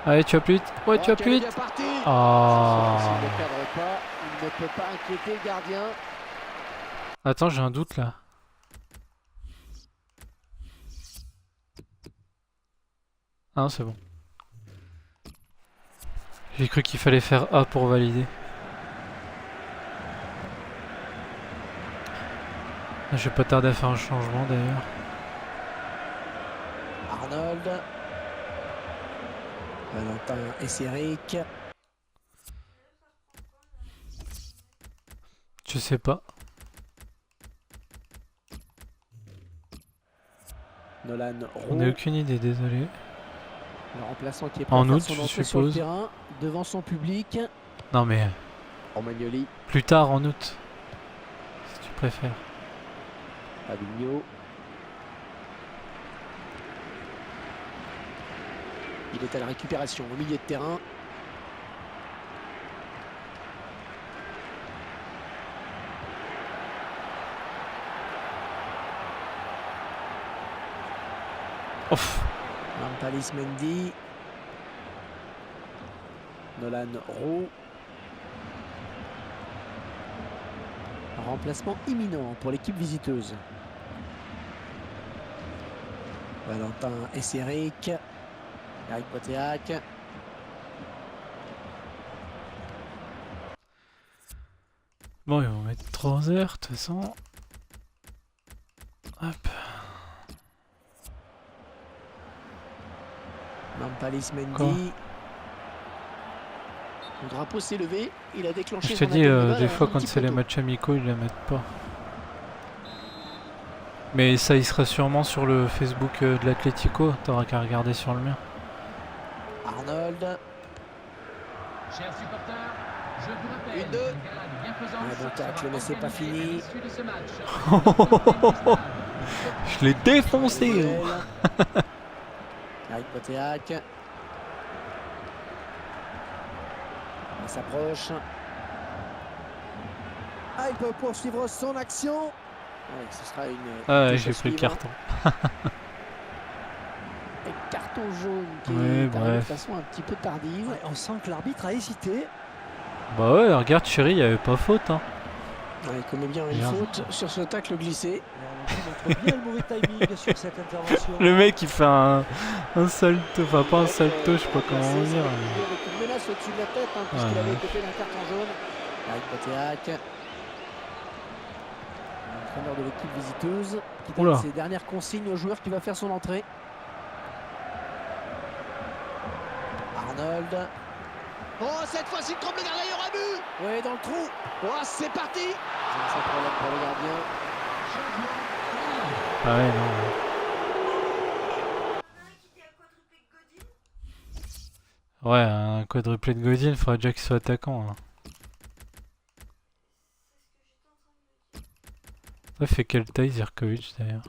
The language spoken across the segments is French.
Allez, tu vas plus vite. Ouais, tu vas plus vite. Ah. Oh. Il ne cadre pas, il ne peut pas inquiéter le gardien. Attends, j'ai un doute là. Ah non, c'est bon. J'ai cru qu'il fallait faire A pour valider. Je vais pas tarder à faire un changement d'ailleurs. Arnold. Valentin Esseric. Je sais pas. Nolan On n'a Roux. aucune idée, désolé. Le remplaçant qui est prêt En à faire août, son je entrée sur le suppose. terrain devant son public. Non mais Romagnoli, plus tard en août, si tu préfères. Fabinho. Il est à la récupération au milieu de terrain. Ouf. Nampalys Mendy. Nolan Roux. Un remplacement imminent pour l'équipe visiteuse. Valentin Esseric. Eric Botéac. Bon, ils vont mettre 3 heures de toute façon. Hop. Nampalys Quoi ? Mendy. Le drapeau s'est levé. Il a déclenché Je te son dis, appel de balle des un fois quand petit c'est peu les tôt. matchs amicaux, ils la mettent pas. Mais ça, il sera sûrement sur le Facebook de l'Atlético. T'auras qu'à regarder sur le mien. Arnold. Chers supporters, je vous rappelle Une, deux. qu'une gala de bienfaisance Un bon tacle, sera mais c'est pas organisée fini. à l'issue de ce match. Je l'ai défoncé. Duel. Oh. Eric Botéac. Il s'approche. Ah, il peut poursuivre son action. Ouais, ce sera une. Ah ouais, touche j'ai à pris le suivre. carton. Et carton jaune qui Ouais, est arrivé de bref. façon un petit peu tardive. Ouais, on sent que l'arbitre a hésité. Bah ouais, regarde, chérie, il y avait pas faute. Hein. Ouais, il commet bien une Merde. faute sur ce tacle glissé. On montre bien le mauvais timing sur cette intervention. Le mec, il fait un salto, enfin pas un salto, je sais pas comment Placé, dire. ça va toujours avec une menace au-dessus de la tête, hein, puisqu'il Ouais. avait écopé d'un carton jaune. Eric Botéac. L'entraîneur de l'équipe visiteuse qui donne Oula. ses dernières consignes au joueur qui va faire son entrée. Arnold. Oh, cette fois-ci, il trompe le gardien, il y aura but. Oui, dans le trou. Oh, c'est parti. C'est un problème pour le gardien. Ah ouais, non. Ouais, un quadruplé de Godin, il faudrait déjà qu'il soit attaquant. Hein. Ça fait quelle taille Zirkovic d'ailleurs?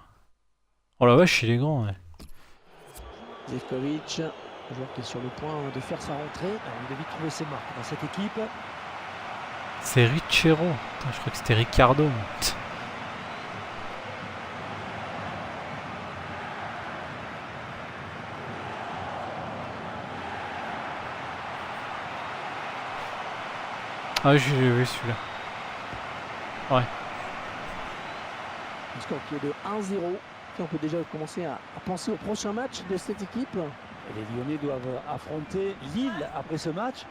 Oh la vache, il est grand, ouais. Zivkovic, joueur qui est sur le point de faire sa rentrée. Alors, il a vite trouvé ses marques dans cette équipe. C'est Ricciero. Putain, je crois que c'était Ricardo. moi. Ah, j'ai vu celui-là. Un score qui est de 1-0. Puis on peut déjà commencer à penser au prochain match de cette équipe. Et les Lyonnais doivent affronter Lille après ce match.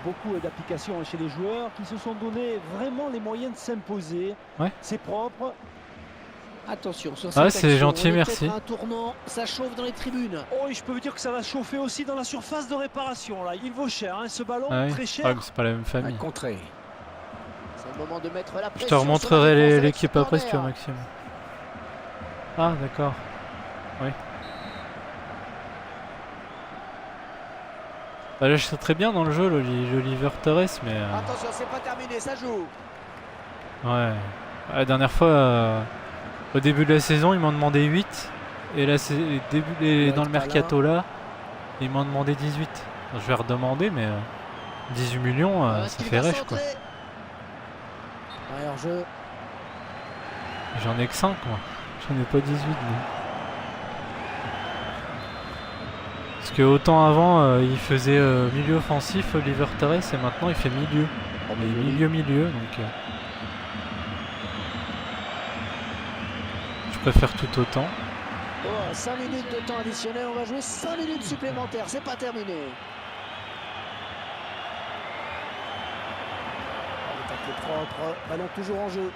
Beaucoup d'applications chez les joueurs qui se sont donné vraiment les moyens de s'imposer. Ouais. C'est propre. Attention sur Ah, cette c'est action, gentil, on est merci. peut-être à un tournant, ça chauffe dans les tribunes. Oh, et je peux vous dire que ça va chauffer aussi dans la surface de réparation. Là, il vaut cher, hein, ce ballon, Ah ouais. très Ah, cher. mais c'est pas la même À famille. contrer. C'est le moment de mettre la Je pression. te remontrerai sur la défense avec l'équipe ce après si tu veux, corner. Maxime. Ah, d'accord. Oui. Bah là, je suis très bien dans le jeu, l'Oliver Torres, mais... Attention, c'est pas terminé, ça joue. ouais. La dernière fois, au début de la saison, ils m'ont demandé 8. Et là, dans le mercato, là, ils m'ont demandé 18. Alors, je vais redemander, mais 18 millions, Est-ce ça qu'il fait va rêche, quoi. centrer? Ouais, hors-jeu. J'en ai que 5, moi. J'en ai pas 18, moi. Parce que autant avant, il faisait milieu offensif, Oliver Torres, et maintenant il fait milieu. Mais milieu, donc... je préfère tout autant. Oh, 5 minutes de temps additionnel, on va jouer 5 minutes supplémentaires, c'est pas terminé. Attaque propre, ballon toujours en jeu.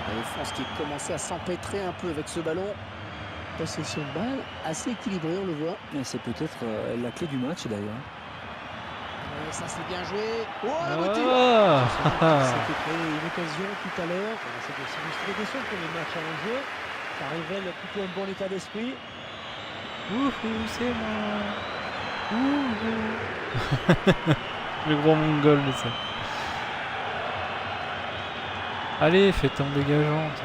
Et France qui commençait à s'empêtrer un peu avec ce ballon. Possession de balle assez équilibrée, on le voit. C'est peut-être la clé du match d'ailleurs. Ça c'est bien joué. Oh, la Ah. voiture. C'était créé une occasion tout à l'heure. C'est aussi illustré des choses pour le match en jeu. Ça révèle plutôt un bon état d'esprit. Wouhou, c'est moi. Wouhou. Le gros mongol, ça. Allez, fais ton dégageante.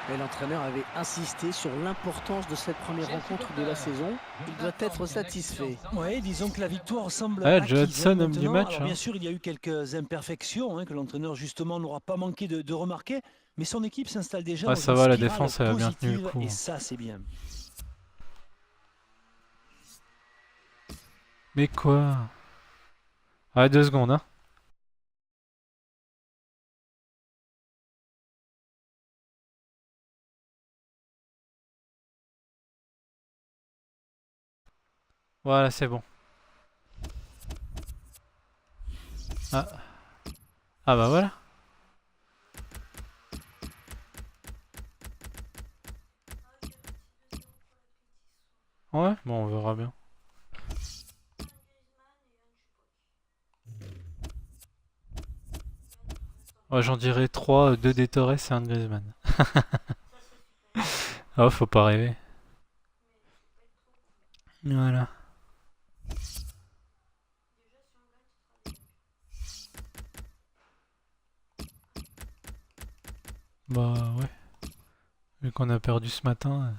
Et l'entraîneur avait insisté sur l'importance de cette première rencontre de la saison. Il doit être satisfait. Oui, disons que la victoire semble Joe acquise Hudson, homme du maintenant. match. Alors, Hein. bien sûr, il y a eu quelques imperfections que l'entraîneur justement n'aura pas manqué de remarquer, mais son équipe s'installe déjà dans Ça une va, la spirale défense, elle a bien tenu le positive, coup. et ça c'est bien. Mais quoi? Ah, 2 secondes, hein. Voilà, c'est bon. Ah. Ah bah voilà. Ouais, bon, on verra bien. Ouais, j'en dirais 3, 2 des Torres et un de Griezmann. Ah, faut pas rêver. Voilà. Bah ouais. Vu qu'on a perdu ce matin.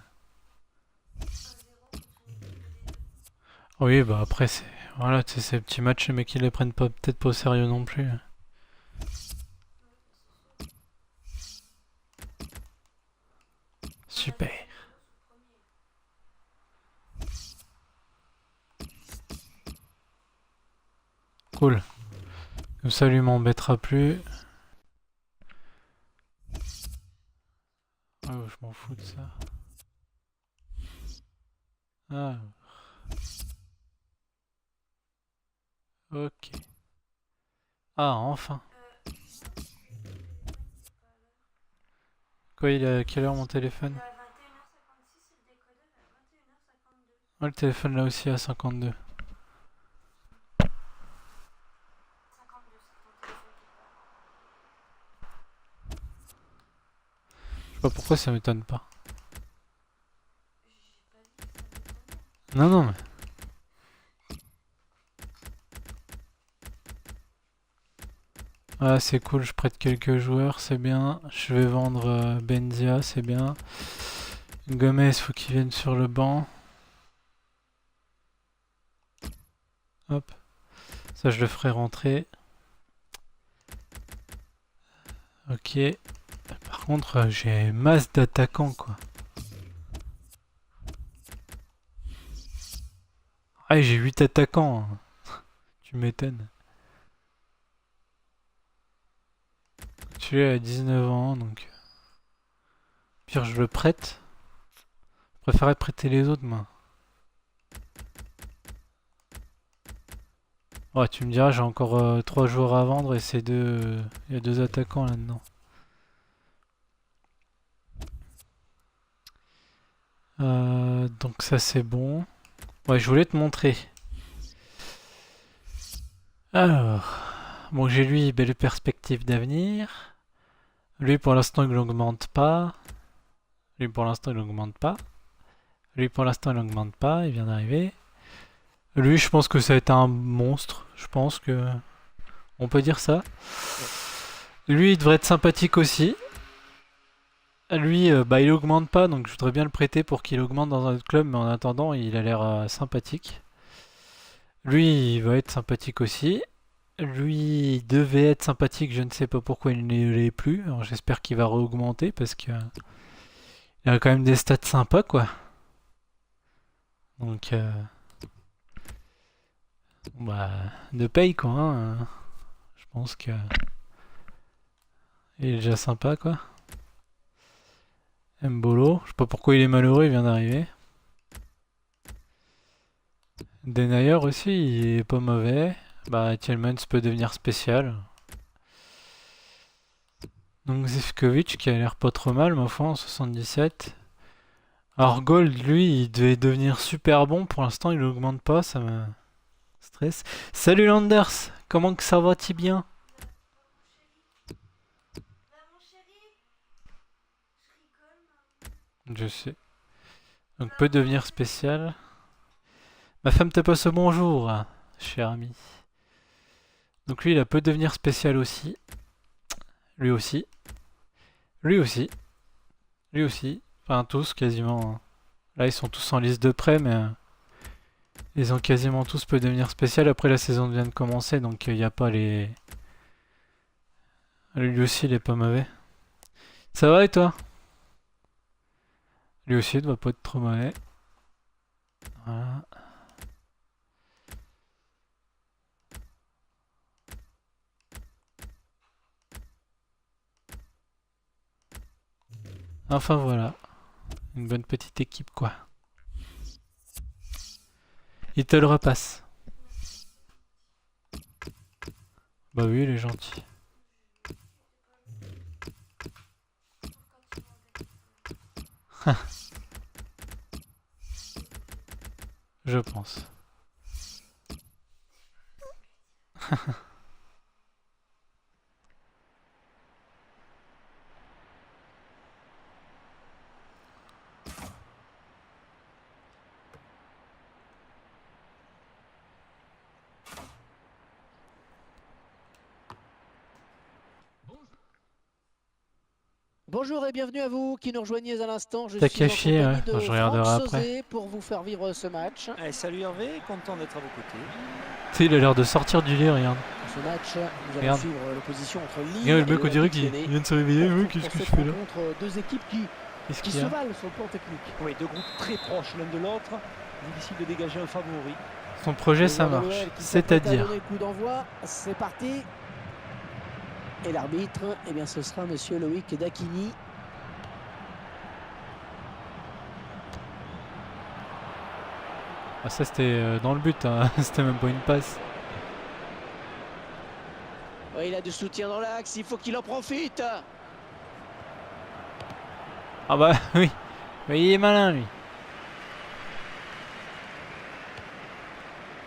Oui, bah après c'est... Voilà, tu sais, ces petits matchs, les mecs ils les prennent pas peut-être pas au sérieux non plus. Super. Cool. Comme ça lui m'embêtera plus. Oh, je m'en fous de ça. Ah. Ok. Ah, enfin. Quoi, il est à quelle heure mon téléphone? Ah, le téléphone là aussi à 52. Je sais pas pourquoi ça m'étonne pas. Non, non, mais... Ah, c'est cool, je prête quelques joueurs, c'est bien. Je vais vendre Benzia, c'est bien. Gomez, faut qu'il vienne sur le banc. Hop. Ça, je le ferai rentrer. Ok. Par contre, j'ai masse d'attaquants, quoi. Ah, j'ai 8 attaquants. Hein. Tu m'étonnes. Tu es à 19 ans, donc... Pire, je le prête. Je préférerais prêter les autres, moi. Ouais, tu me diras, j'ai encore 3 joueurs à vendre et c'est deux... Il y a 2 attaquants là-dedans. Donc ça c'est bon. Ouais, je voulais te montrer. Alors... Bon, j'ai lui, belle perspective d'avenir. Lui, pour l'instant, il n'augmente pas. Lui, pour l'instant, il n'augmente pas. Lui, pour l'instant, il n'augmente pas. Il vient d'arriver. Lui, je pense que ça va être un monstre. Je pense que... On peut dire ça. Lui, il devrait être sympathique aussi. Lui, bah, il augmente pas, donc je voudrais bien le prêter pour qu'il augmente dans un autre club, mais en attendant, il a l'air sympathique. Lui, il va être sympathique aussi. lui devait être sympathique, je ne sais pas pourquoi il ne l'est plus. Alors j'espère qu'il va re-augmenter parce que il a quand même des stats sympas quoi. Donc bah de paye quoi. Hein. Je pense que il est déjà sympa quoi. Mbolo, je sais pas pourquoi il est malheureux, il vient d'arriver. Denayer aussi, il est pas mauvais. Bah Tielemans peut devenir spécial. Donc Zivkovic qui a l'air pas trop mal ma foi en 77. Alors Gold lui il devait devenir super bon, pour l'instant il augmente pas, ça me stresse. Salut Landers, comment que ça va-t-il bien? Je sais. Donc peut devenir spécial. Ma femme te passe bonjour, cher ami. Donc lui, il peut devenir spécial aussi. Lui aussi. Lui aussi. Lui aussi. Enfin tous quasiment. Là ils sont tous en liste de prêt, mais ils ont quasiment tous peut devenir spécial. Après la saison vient de commencer, donc il n'y a pas les... Lui aussi il est pas mauvais. Ça va et toi? Lui aussi il doit pas être trop mauvais. Voilà. Enfin voilà. Une bonne petite équipe quoi. Il te le repasse. Bah oui, il est gentil. Je pense. Bonjour et bienvenue à vous qui nous rejoignez à l'instant. Je T'as suis en caché, compagnie ouais. de Enfin, je Franck regarderai après. Sauzet pour vous faire vivre ce match. Allez, salut Hervé, content d'être à vos côtés. Tu sais, il a l'air de sortir du lit, regarde. Pour ce match, nous allons Regarde. suivre l'opposition entre Lille Regarde, et le mec, on dirait l'Olympique qu'il Lyonnais. vient de se réveiller. Ouais, qu'est-ce Pour que je cette fais là? rencontre, deux équipes Qu'est-ce qui qu'il y se a? valent sur le plan technique. Oui, deux groupes très proches l'un de l'autre. Difficile de dégager un favori. Son projet, ça Le joueur de marche. l'OL qui s'apprête à C'est-à-dire. donner le coup d'envoi. C'est parti. Et l'arbitre, eh bien, ce sera monsieur Loïc Dacchini. Ah, ça, c'était dans le but. Hein. C'était même pas une passe. Ouais, il a du soutien dans l'axe, il faut qu'il en profite. Ah bah oui. Mais il est malin, lui.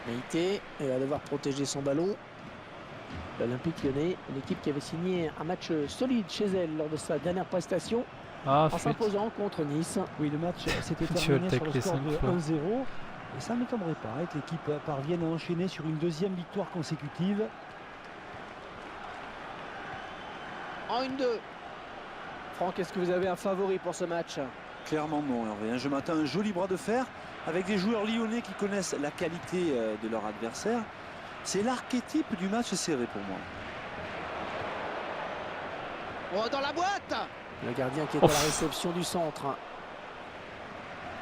Meïté, il va devoir protéger son ballon. L'Olympique Lyonnais, une équipe qui avait signé un match solide chez elle lors de sa dernière prestation Ah, en flûte. s'imposant contre Nice. Oui, le match s'était Tu vas terminé le sur le tacler score 5 de fois. 1-0. Et ça ne m'étonnerait pas que l'équipe parvienne à enchaîner sur une deuxième victoire consécutive. En 1-2. Franck, est-ce que vous avez un favori pour ce match? Clairement non, Hervé. Je m'attends à un joli bras de fer avec des joueurs lyonnais qui connaissent la qualité de leur adversaire. C'est l'archétype du match serré pour moi. Oh, dans la boîte. Le gardien qui est à la réception du centre.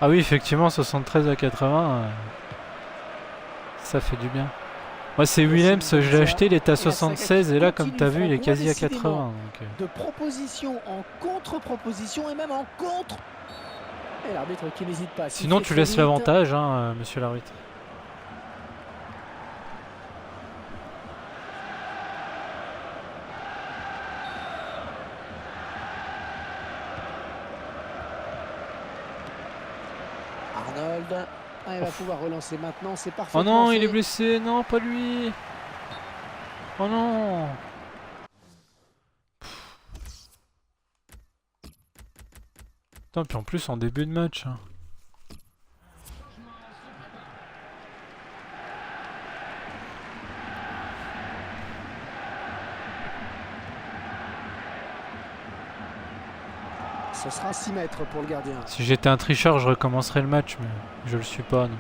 Ah oui, effectivement, 73 à 80. Ça fait du bien. Moi, c'est Willems, je l'ai acheté, il était à 76. Et là, comme tu as vu, il est quasi à 80. Donc, De proposition en contre-proposition et même en contre. Et l'arbitre qui n'hésite pas. sinon, tu laisses l'avantage, hein, monsieur l'arbitre. Arnold. Ah, il va pouvoir relancer maintenant, c'est parfait. Oh non, il est blessé. Non, pas lui. Oh non. Putain, puis en plus, en début de match. Hein. Ce sera 6 mètres pour le gardien. Si j'étais un tricheur, je recommencerais le match, mais je le suis pas, donc...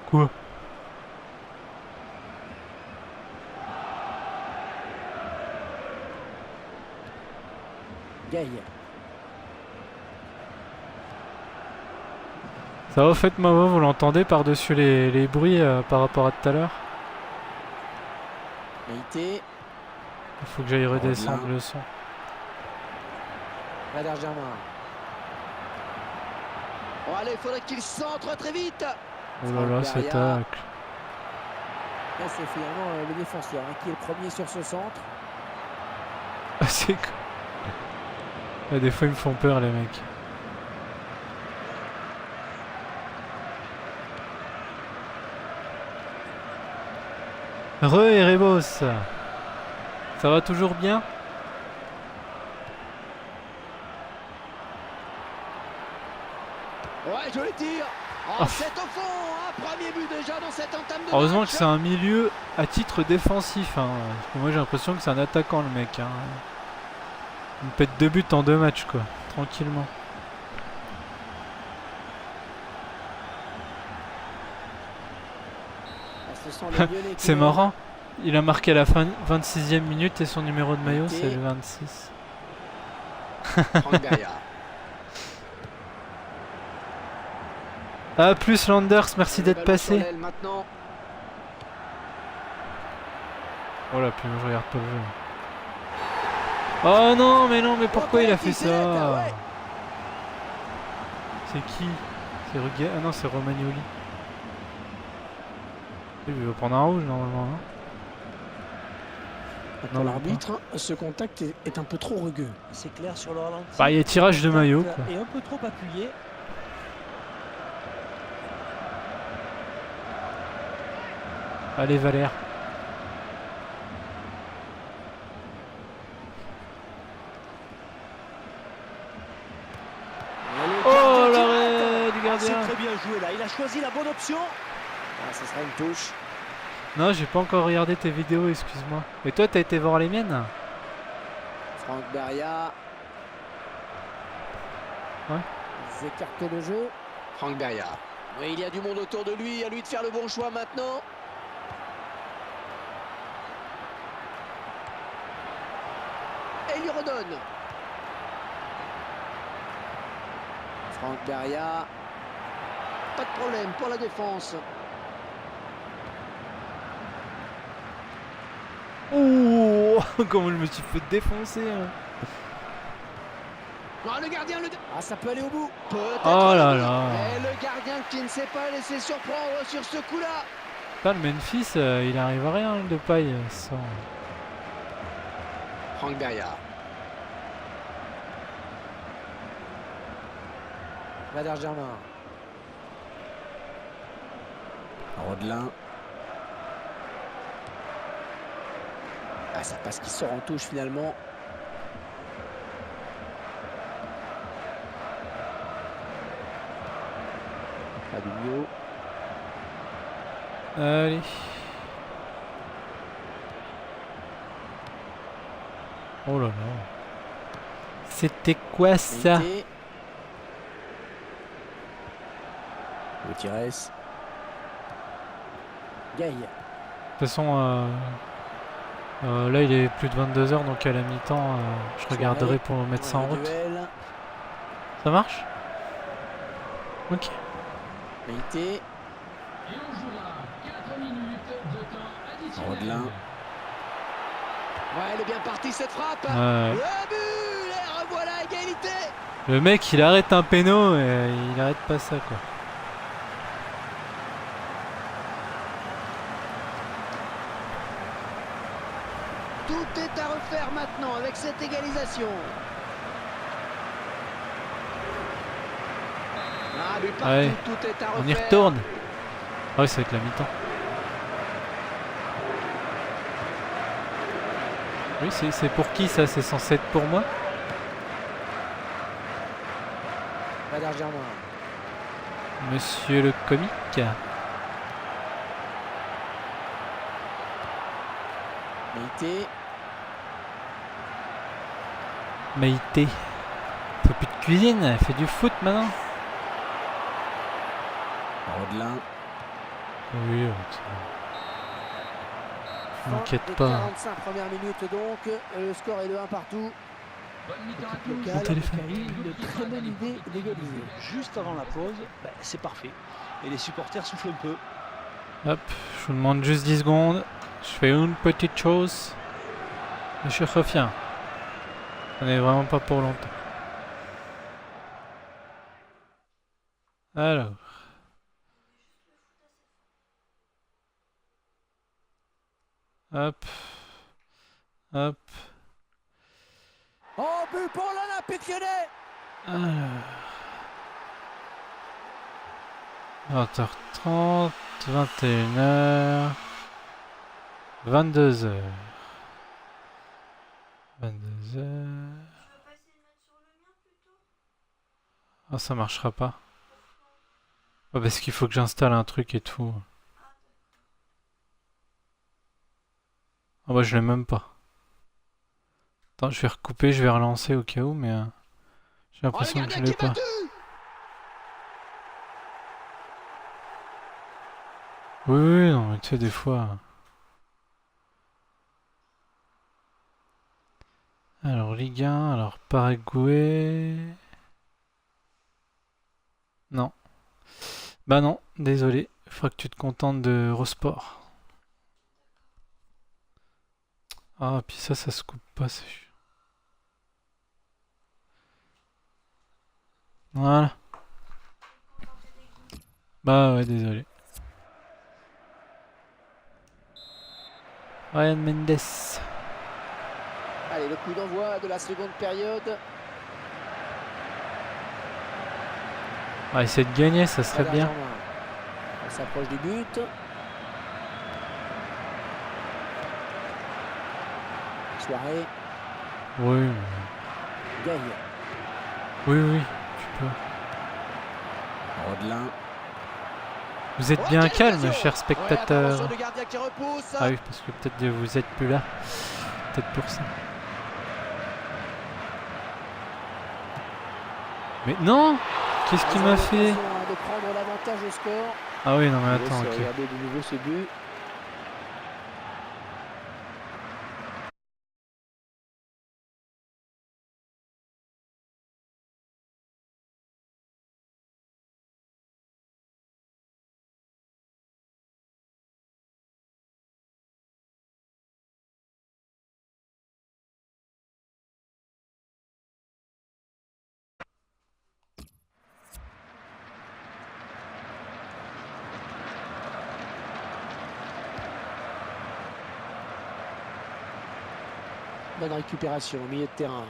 Quoi? Gaï. Ça va, au fait, ma voix, vous l'entendez par-dessus les bruits par rapport à tout à l'heure? Meïté. Il faut que j'aille redescendre le son. Radar Germain. Oh, allez, il faudrait qu'il centre très vite. Oh là là, c'est tacle. Là, c'est finalement le défenseur hein, qui est le premier sur ce centre. Ah, c'est cool. Ah, des fois, ils me font peur, les mecs. Erebos. Ça va toujours bien? Ouais, joli tir. Oh, Oh. c'est au fond. Un premier but déjà dans cette entame de Heureusement match. que c'est un milieu à titre défensif. Hein. Parce que moi, j'ai l'impression que c'est un attaquant, le mec. Hein. Il me pète 2 buts en 2 matchs, quoi. Tranquillement. Ah, ce sont les Lyonnais qui C'est mènent. marrant. Il a marqué à la 26e minute et son numéro de maillot, c'est le 26. Franck Gaillard. Ah, plus Landers, merci Le d'être ballon sur passé. l'aile maintenant. Oh là, puis je regarde pas le jeu. Oh non, mais pourquoi il a fait ça? Ouais. C'est qui? C'est Ruggeri? Ah non, c'est Romagnoli. Il va prendre un rouge normalement. Hein. Pour Non, l'arbitre, hein, ce contact est un peu trop rugueux. C'est clair sur le ralenti. Bah, il y a tirage de maillot, quoi. Et un peu trop appuyé. Allez, Valère. Oh, l'arrêt du C'est gardien. très bien joué là. Il a choisi la bonne option. Ah, ça sera une touche. Non, j'ai pas encore regardé tes vidéos, excuse-moi. Et toi, t'as été voir les miennes? Franck Beria. Ouais. Ils écartent le jeu. Franck Beria. Oui, il y a du monde autour de lui. À lui de faire le bon choix maintenant. Et il lui redonne. Franck Beria. Pas de problème pour la défense. Oh, comment je me suis fait défoncer. Hein. Ah, le gardien le... Ah, ça peut aller au bout. Peut-être. Oh là là. Et le gardien qui ne s'est pas laissé surprendre sur ce coup-là. Putain, le Memphis, il arrive à rien de paille sans. Franck Beria. Radar Germain. Rodelin. Ah, ça passe qui sort en touche finalement. Fabinho. Allez. Oh là là. C'était quoi ça? Meïté. Gutiérrez. Gaï. De toute façon, là il est plus de 22h, donc à la mi-temps, je regarderai pour mettre ça en route. Duel. Ça marche? Ok. Meïté. Et on jouera 4 minutes de temps additionnel. Rodelin. Ouais, elle est bien partie cette frappe. Ouais. Le but. Et revoilà égalité. Le mec il arrête un péno et il arrête pas ça, quoi. Tout est à refaire maintenant avec cette égalisation. Ah, mais partout, Ouais. tout est à refaire. On y retourne. Ah oui, c'est avec la mi-temps. Oui, c'est pour qui ça? C'est censé être pour moi? Radar Germain. Monsieur le comique. Meïté. Maïté. Fait plus de cuisine, elle fait du foot maintenant. Rodelin. Oui, Fin m'inquiète des pas. 45 premières minutes donc. Le score est de 1 partout. Bonne mi-temps à L'équipe tous. locale téléphone. qui a eu une très bonne idée d'égaliser. Juste avant la pause, c'est parfait. Et les supporters soufflent un peu. Hop, je vous demande juste 10 secondes. Je fais une petite chose. Et je reviens. On n'est vraiment pas pour longtemps. Alors. Hop. Hop. Oh, but pour l'Olympique Lyonnais. Alors. 20h30, 21h, 22h. 22h. Ah, ça marchera pas. Ah, parce qu'il faut que j'installe un truc et tout. Ah bah je l'ai même pas. Attends, je vais recouper, je vais relancer au cas où, mais j'ai l'impression que je l'ai pas. Oui, oui, non, mais tu sais, des fois. Alors, Ligue 1, alors Paraguay. Non. Bah non, désolé. Il faudra que tu te contentes de Eurosport. Ah, puis ça se coupe pas, c'est chiant. Voilà. Bah ouais, désolé. Ryan Mendes. Allez, le coup d'envoi de la seconde période. On va essayer de gagner, ça serait bien. On s'approche du but. Soirée, Oui, gagne. oui, oui, tu peux. Rodelin. Vous êtes bien calme, chers spectateurs. Le gardien qui repousse. Ah oui, parce que peut-être vous êtes plus là. Peut-être pour ça. Mais non! Qu'est-ce qu'il m'a fait? De prendre l'avantage au score. Ah oui, non mais On attends, laisse ok. regarder de nouveau ce but. Bonne récupération au milieu de terrain.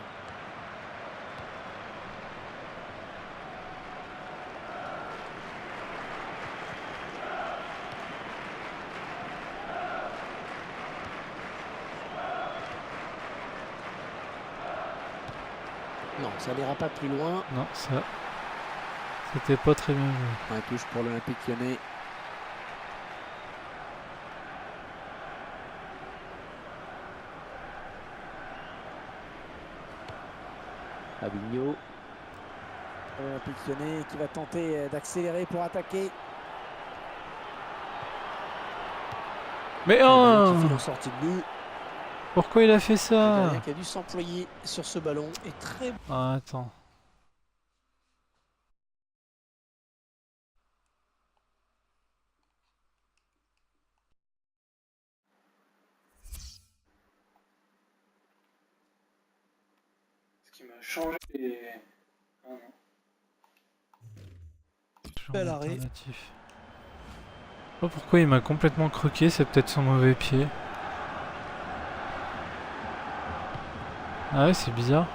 Non, ça n'ira pas plus loin. Non, ça. C'était pas très bien vu. Un touche pour l'Olympique Lyonnais. Fabinho. Olympique Lyonnais qui va tenter d'accélérer pour attaquer. Mais Qui oh! file en sortie de but. Pourquoi il a fait Le ça? gardien qui a dû s'employer sur ce ballon est très. Ah, attends. Ce qui m'a changé. Ah non. Bel arrêt. Alternatif. Je sais pas pourquoi il m'a complètement croqué, c'est peut-être son mauvais pied. Ah ouais, c'est bizarre.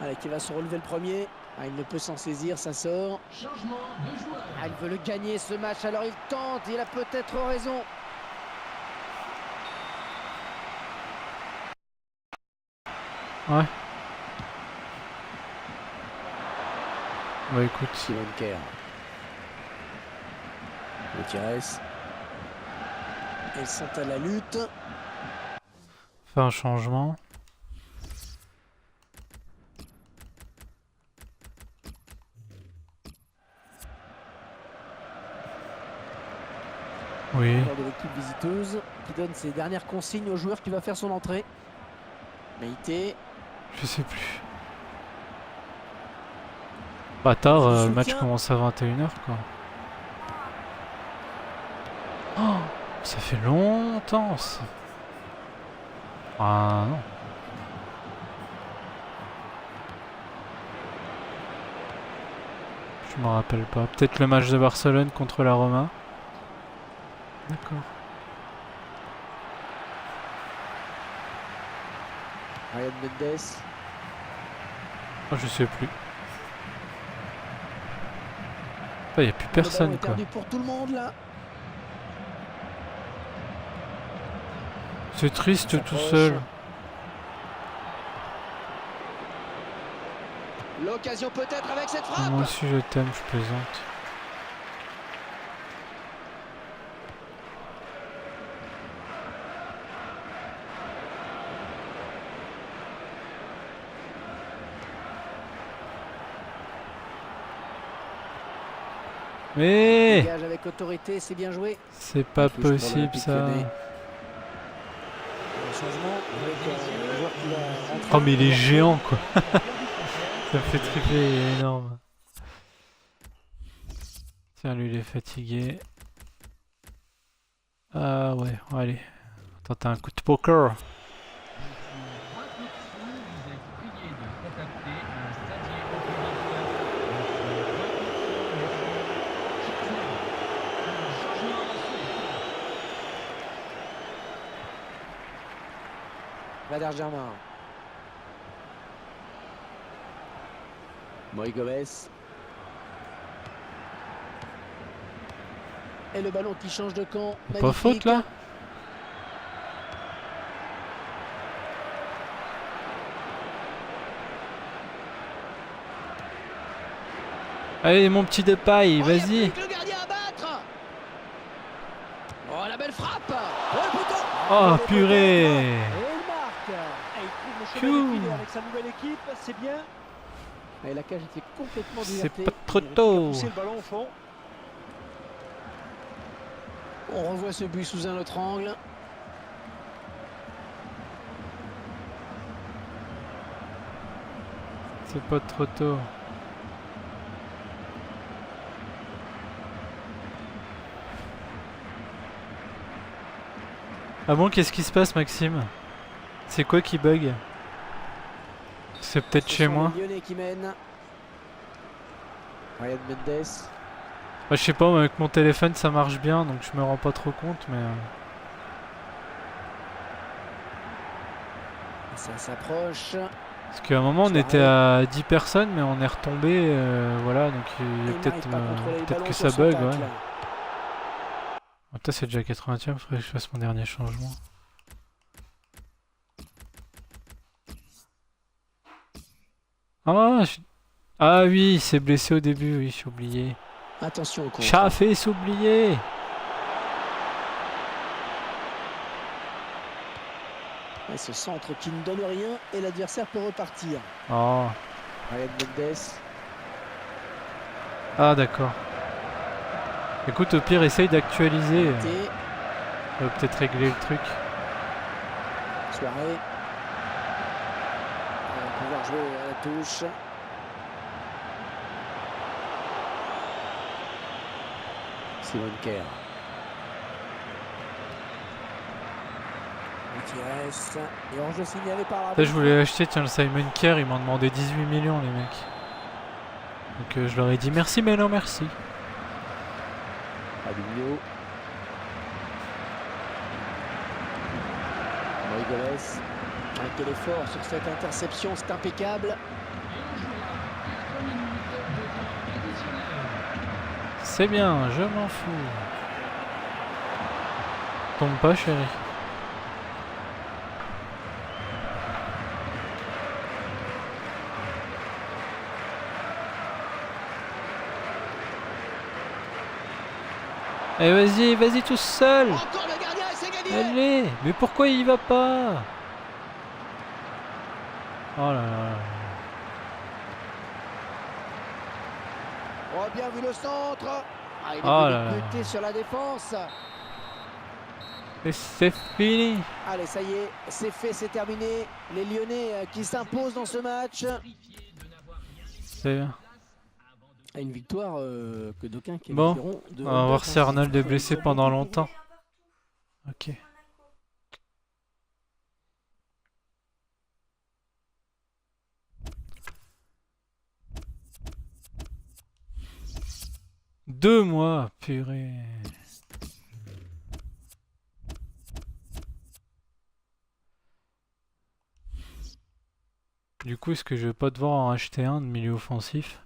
Allez, qui va se relever le premier. Ah, il ne peut s'en saisir, ça sort. Changement de joueur. Ah, il veut le gagner ce match, alors il tente, il a peut-être raison. Ouais. Bah écoute. Simon Kerr. Gutiérrez. Ils sont à la lutte. Faire un changement. Oui. lors de l'équipe visiteuse qui donne ses dernières consignes au joueur qui va faire son entrée. Meïté. Je sais plus. Bâtard, le match Soutien. commence à 21h quoi. Oh, ça fait longtemps ça. Ah non. Je me rappelle pas. Peut-être le match de Barcelone contre la Roma. D'accord. Ryan Mendes. Oh, je sais plus. Il n'y a plus Le ballon personne est quoi. perdu pour tout le monde là. C'est triste Ça tout s'approche. seul. L'occasion peut-être avec cette frappe. Moi aussi je t'aime, je plaisante. Mais Dégage avec autorité, c'est bien joué. c'est pas Touche pour possible l'Olympique ça. Lyonnais. Un changement avec le joueur qui va rentrer. Oh mais il est géant quoi. Ça me fait triper, il est énorme. Tiens, lui il est fatigué. Ah ouais, allez. Tente un coup de poker. Bader Germain. Moïse Gomez. Et le ballon qui change de camp. Pas Magnifique. faute là? Allez mon petit de paille, Oh, il y a vas-y. plus que le gardien à battre. Oh la belle frappe. Oh le poteau. Oh le purée. poteau. Et il marque. Et il trouve le chemin Pfiou. des filets avec sa nouvelle équipe, c'est bien. Et la cage était complètement C'est dilatée. pas trop Il a tôt. poussé le ballon au fond. On revoit ce but sous un autre angle. C'est pas trop tôt. Ah bon, qu'est-ce qui se passe Maxime? C'est quoi qui bug? C'est peut-être Ce chez sont moi. les Lyonnais qui mènent. Ryan Mendes. Bah, je sais pas, avec mon téléphone ça marche bien donc je me rends pas trop compte mais... Ça s'approche. Parce qu'à un moment on était à 10 personnes mais on est retombé, voilà, donc il y a Il peut-être n'arrive pas à contrôler le peut-être ballon que sur ça son bug, tacle. ouais. Putain, c'est déjà 80ème, faudrait que je fasse mon dernier changement. Ah, ah oui, il s'est blessé au début, oui, j'ai oublié. Attention au contre. Chat fait s'oublier. Et ce centre qui ne donne rien et l'adversaire peut repartir. Oh. Ryan Mendes. Ah d'accord. Écoute, au pire, essaye d'actualiser. Meïté. Ça va peut-être régler le truc. Soirée. On va pouvoir jouer à la touche. Simon Kerr. Gutiérrez. Et hors-jeu signalé par Là, je voulais acheter, tiens, le Simon Kerr, ils m'ont demandé 18 millions, les mecs. Donc je leur ai dit merci, mais non merci. Fabinho. Moïse Gomez. Quel effort sur cette interception, c'est impeccable. C'est bien, je m'en fous. Tombe pas, chérie. Eh vas-y, vas-y tout seul. Encore le gardien et c'est gagné. Allez, mais pourquoi il va pas? Oh là là. Oh, bien vu le centre. Ah, il est Oh venu là là. buter sur la défense. Et c'est fini. Allez, ça y est, c'est fait, c'est terminé. Les Lyonnais qui s'imposent dans ce match. C'est bien. À une victoire que d'aucuns Bon, qualifieront de on va voir si Arnold est blessé pendant longtemps. Ok. Deux mois, purée. Du coup, est-ce que je vais pas devoir en acheter un de milieu offensif?